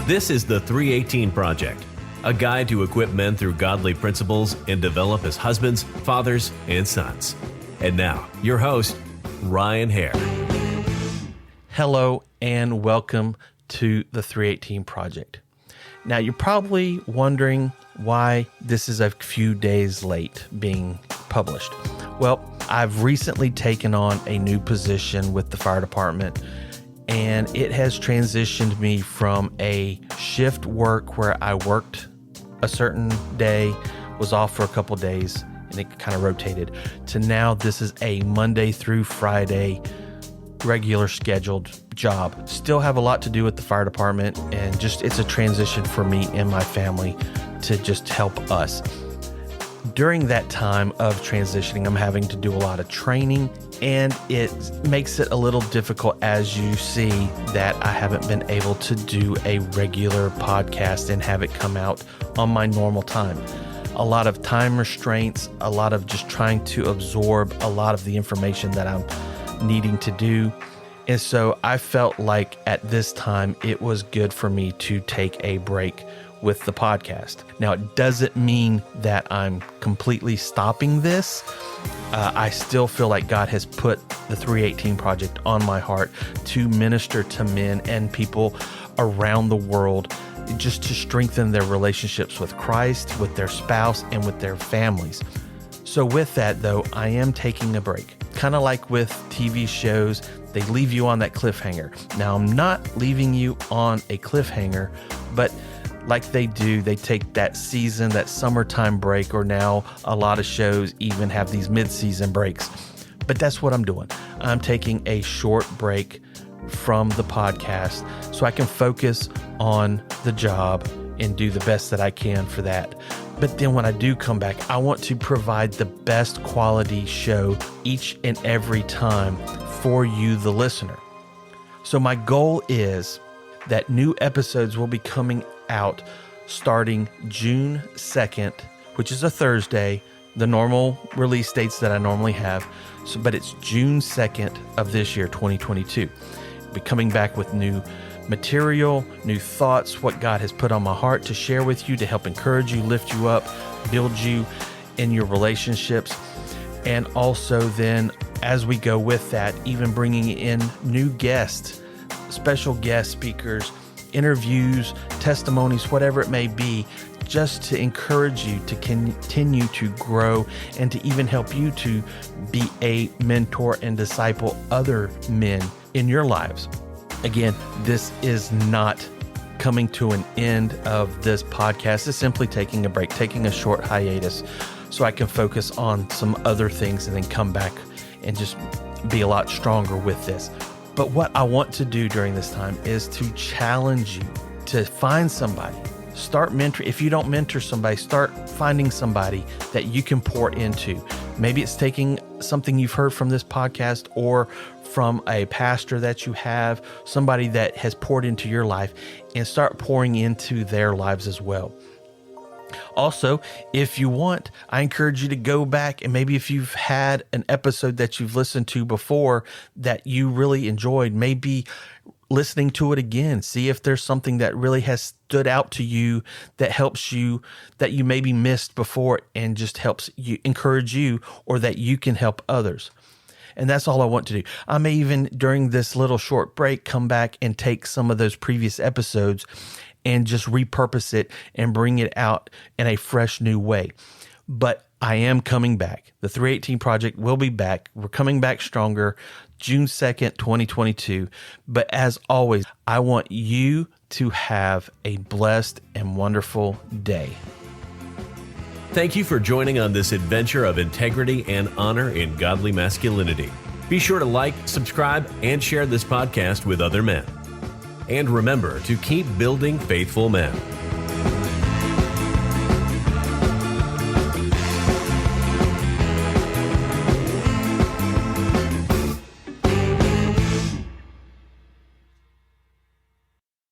This is the 318 Project, a guide to equip men through godly principles and develop as husbands, fathers, and sons. And now, your host, Ryan Hare. Hello and welcome to the 318 Project. Now, you're probably wondering why this is a few days late being published. Well, I've recently taken on a new position with the fire department, and it has transitioned me from a shift work where I worked a certain day, was off for a couple days, and it kind of rotated, to now this is a Monday through Friday regular scheduled job. Still have a lot to do with the fire department, and just it's a transition for me and my family to just help us. During that time of transitioning, I'm having to do a lot of training, and it makes it a little difficult as you see that I haven't been able to do a regular podcast and have it come out on my normal time. A lot of time restraints, a lot of just trying to absorb a lot of the information that I'm needing to do. And so I felt like at this time it was good for me to take a break with the podcast. Now, it doesn't mean that I'm completely stopping this. I still feel like God has put the 318 Project on my heart to minister to men and people around the world, just to strengthen their relationships with Christ, with their spouse, and with their families. So with that, though, I am taking a break. Kind of like with TV shows, they leave you on that cliffhanger. Now, I'm not leaving you on a cliffhanger, but like they do, they take that season, that summertime break, or now a lot of shows even have these mid-season breaks. But that's what I'm doing. I'm taking a short break from the podcast so I can focus on the job and do the best that I can for that. But then when I do come back, I want to provide the best quality show each and every time for you, the listener. So my goal is that new episodes will be coming out starting June 2nd, which is a Thursday, the normal release dates that I normally have. But it's June 2nd of this year, 2022. I'll be coming back with new material, new thoughts, what God has put on my heart to share with you, to help encourage you, lift you up, build you in your relationships. And also then, as we go with that, even bringing in new guests, special guest speakers, interviews, testimonies, whatever it may be, just to encourage you to continue to grow and to even help you to be a mentor and disciple other men in your lives. Again, this is not coming to an end of this podcast. It's simply taking a break, taking a short hiatus so I can focus on some other things and then come back and just be a lot stronger with this. But what I want to do during this time is to challenge you to find somebody. Start mentoring. If you don't mentor somebody, start finding somebody that you can pour into. Maybe it's taking something you've heard from this podcast or from a pastor that you have, somebody that has poured into your life, and start pouring into their lives as well. Also, if you want, I encourage you to go back and maybe if you've had an episode that you've listened to before that you really enjoyed, maybe listening to it again, see if there's something that really has stood out to you that helps you, that you maybe missed before, and just helps you, encourage you, or that you can help others. And that's all I want to do. I may even, during this little short break, come back and take some of those previous episodes and just repurpose it and bring it out in a fresh new way. But I am coming back. The 318 Project will be back. We're coming back stronger, June 2nd, 2022. But as always, I want you to have a blessed and wonderful day. Thank you for joining on this adventure of integrity and honor in godly masculinity. Be sure to like, subscribe, and share this podcast with other men. And remember to keep building faithful men.